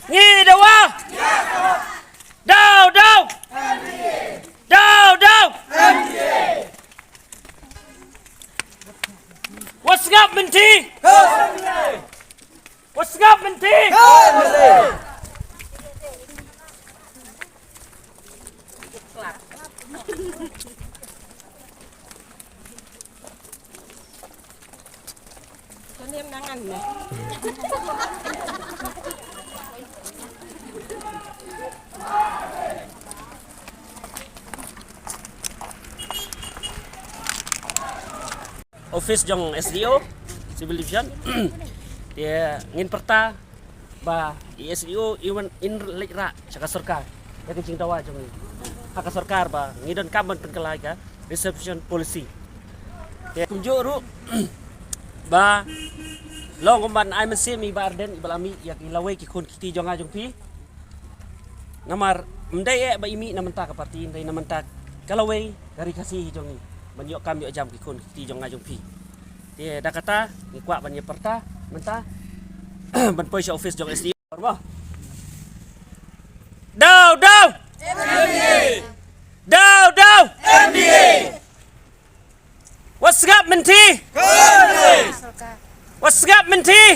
Nghi đâu á? Đâu đâu? Đâu đâu? What's up, Minty? What's up, Minty? Cho em đang ăn này. Office jong SDO Civil Division dia ngin perta ba SDO iwan in lekra saka sarkar ya kucing tawa jong ni hak sarkar ba ngidon kaban penkelai ka reception policy ya kunjuk ru ba long man ai men semi ba arden ibalami yak ilawe ki kun kiti jong ajong pi namar mdai ba imi namenta ka parti ndai namenta kalawe dari kasih jong ni banyak kami jam kikun ti jong ngajong pi dia dah kata ni kuat banyak perta mentah ban poi office jong SD ba đâu đâu MDA đâu đâu MDA what's up Minty what's up Minty